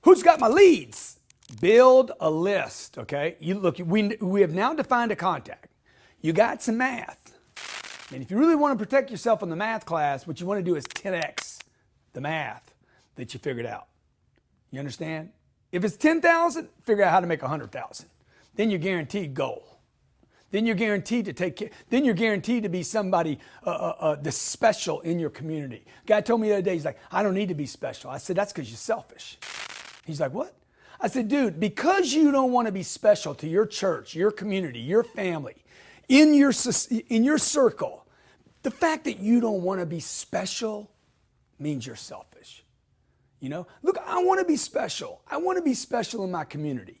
Who's got my leads? Build a list, okay? You look, we have now defined a contact. You got some math. And if you really want to protect yourself in the math class, what you want to do is 10x the math that you figured out. You understand? If it's 10,000, figure out how to make 100,000. Then you're guaranteed goal. Then you're guaranteed to take care. Then you're guaranteed to be somebody that's special in your community. A guy told me the other day, he's like, I don't need to be special. I said, that's because you're selfish. He's like, what? I said, dude, because you don't want to be special to your church, your community, your family, in your circle, the fact that you don't want to be special means you're selfish. You know, look, I want to be special. I want to be special in my community.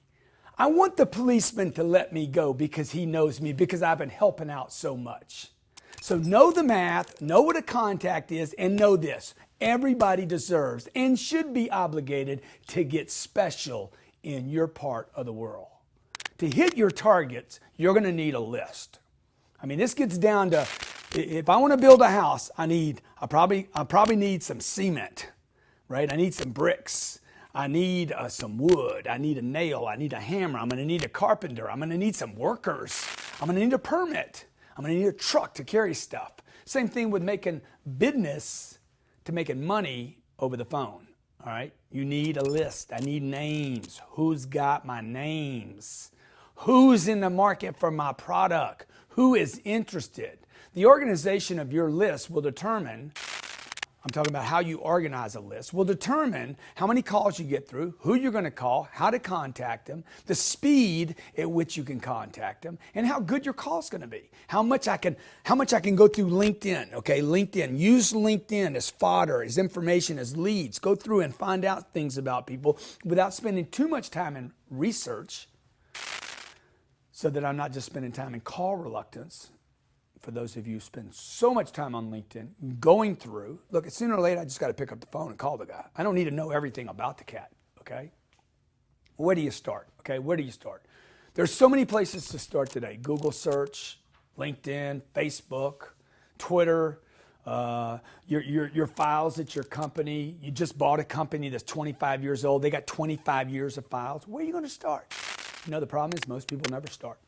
I want the policeman to let me go because he knows me, because I've been helping out so much. So know the math, know what a contact is, and know this. Everybody deserves and should be obligated to get special in your part of the world. To hit your targets, you're going to need a list. I mean, this gets down to, if I want to build a house, I probably need some cement, right? I need some bricks. I need some wood. I need a nail. I need a hammer. I'm going to need a carpenter. I'm going to need some workers. I'm going to need a permit. I'm going to need a truck to carry stuff. Same thing with making business to making money over the phone. All right. You need a list. I need names. Who's got my names? Who's in the market for my product? Who is interested? The organization of your list will determine, I'm talking about how you organize a list, will determine how many calls you get through, who you're going to call, how to contact them, the speed at which you can contact them, and how good your call's going to be. How much I can go through LinkedIn, okay? LinkedIn. Use LinkedIn as fodder, as information, as leads. Go through and find out things about people without spending too much time in research, so that I'm not just spending time in call reluctance. For those of you who spend so much time on LinkedIn, going through, look, sooner or later, I just got to pick up the phone and call the guy. I don't need to know everything about the cat, okay? Where do you start, okay? Where do you start? There's so many places to start today. Google search, LinkedIn, Facebook, Twitter, your files at your company. You just bought a company that's 25 years old. They got 25 years of files. Where are you going to start? You know, the problem is most people never start.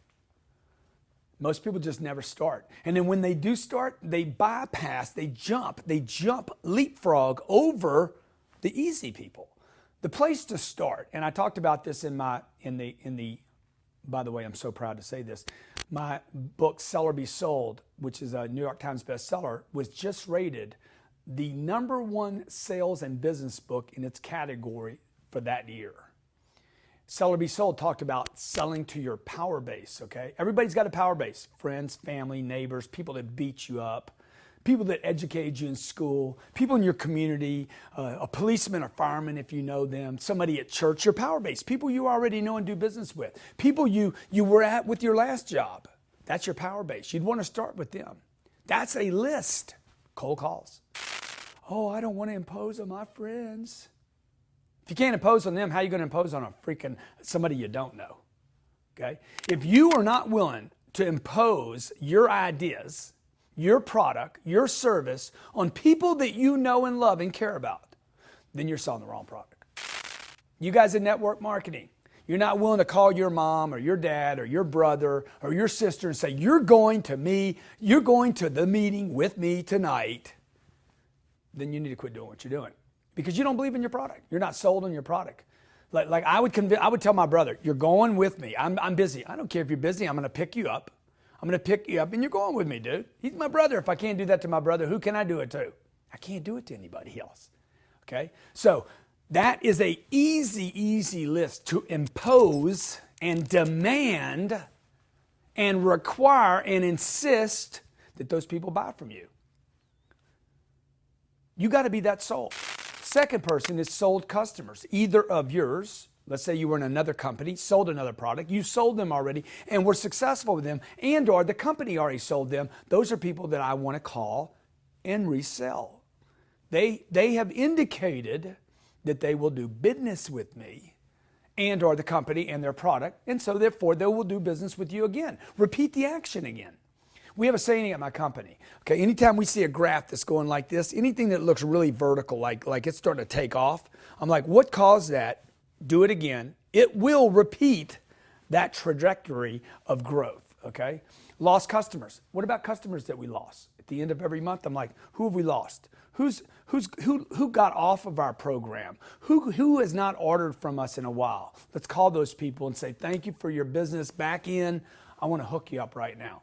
Most people just never start. And then when they do start, they bypass, they jump, leapfrog over the easy people. The place to start, and I talked about this in the, by the way, I'm so proud to say this, my book, Sell or Be Sold, which is a New York Times bestseller, was just rated the #1 sales and business book in its category for that year. Sell or Be Sold talked about selling to your power base, okay? Everybody's got a power base. Friends, family, neighbors, people that beat you up, people that educated you in school, people in your community, a policeman or fireman if you know them, somebody at church, your power base, people you already know and do business with, people you were at with your last job. That's your power base. You'd want to start with them. That's a list. Cold calls. Oh, I don't want to impose on my friends. If you can't impose on them, how are you going to impose on somebody you don't know? Okay? If you are not willing to impose your ideas, your product, your service on people that you know and love and care about, then you're selling the wrong product. You guys in network marketing, you're not willing to call your mom or your dad or your brother or your sister and say, you're going to the meeting with me tonight, then you need to quit doing what you're doing. Because you don't believe in your product. You're not sold on your product. Like I would tell my brother, you're going with me. I'm busy. I don't care if you're busy. I'm going to pick you up. I'm going to pick you up and you're going with me, dude. He's my brother. If I can't do that to my brother, who can I do it to? I can't do it to anybody else. Okay? So that is a easy list to impose and demand and require and insist that those people buy from you. You got to be that sold. Second person is sold customers, either of yours. Let's say you were in another company, sold another product, you sold them already and were successful with them, and or the company already sold them. Those are people that I want to call and resell. They have indicated that they will do business with me and or the company and their product, and so therefore they will do business with you again. Repeat the action again. We have a saying at my company, okay, anytime we see a graph that's going like this, anything that looks really vertical, like it's starting to take off, I'm like, what caused that? do it again. It will repeat that trajectory of growth, okay? Lost customers. What about customers that we lost? At the end of every month, I'm like, who have we lost? Who got off of our program? Who has not ordered from us in a while? Let's call those people and say, thank you for your business back in. I want to hook you up right now.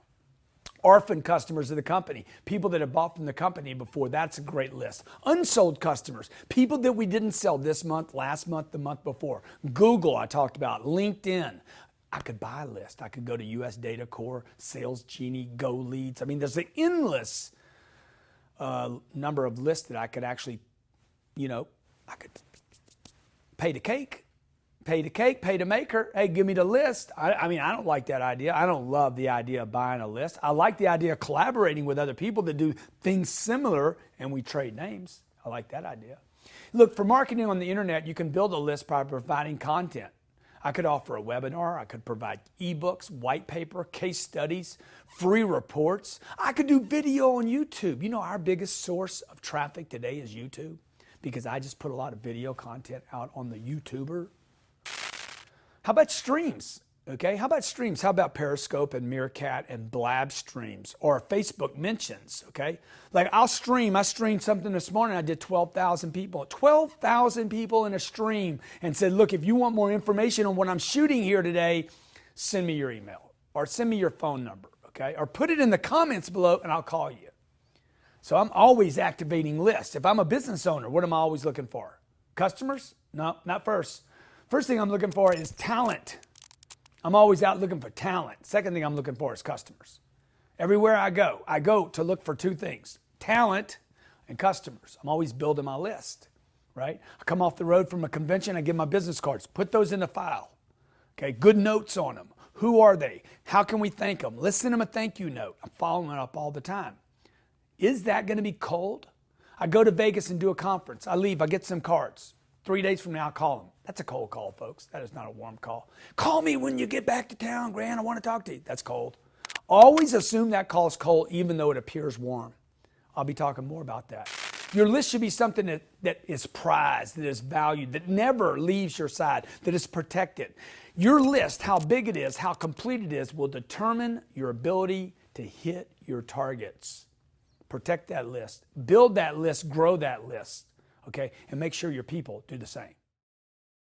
Orphan customers of the company, people that have bought from the company before, that's a great list. Unsold customers, people that we didn't sell this month, last month, the month before. Google, I talked about. LinkedIn. I could buy a list. I could go to US Data Core, Sales Genie, Go Leads. I mean, there's an endless number of lists that I could actually, I could pay the cake. Pay the cake, pay the maker. Hey, give me the list. I mean, I don't like that idea. I don't love the idea of buying a list. I like the idea of collaborating with other people that do things similar and we trade names. I like that idea. Look, for marketing on the internet, you can build a list by providing content. I could offer a webinar. I could provide ebooks, white paper, case studies, free reports. I could do video on YouTube. You know, our biggest source of traffic today is YouTube because I just put a lot of video content out on the YouTuber. How about streams? Okay, how about streams? How about Periscope and Meerkat and Blab streams or Facebook mentions? Okay, like I streamed something this morning. I did 12,000 people. 12,000 people in a stream and said, look, if you want more information on what I'm shooting here today, send me your email or send me your phone number. Okay, or put it in the comments below and I'll call you. So I'm always activating lists. If I'm a business owner, what am I always looking for? Customers? No, not first. First thing I'm looking for is talent. I'm always out looking for talent. Second thing I'm looking for is customers. Everywhere I go to look for two things, talent and customers. I'm always building my list, right? I come off the road from a convention, I give my business cards, put those in the file. Okay, good notes on them. Who are they? How can we thank them? Let's send them a thank you note. I'm following it up all the time. Is that going to be cold? I go to Vegas and do a conference. I leave, I get some cards. 3 days from now, I'll call them. That's a cold call, folks. That is not a warm call. Call me when you get back to town, Grant. I want to talk to you. That's cold. Always assume that call is cold, even though it appears warm. I'll be talking more about that. Your list should be something that is prized, that is valued, that never leaves your side, that is protected. Your list, how big it is, how complete it is, will determine your ability to hit your targets. Protect that list. Build that list. Grow that list. Okay? And make sure your people do the same.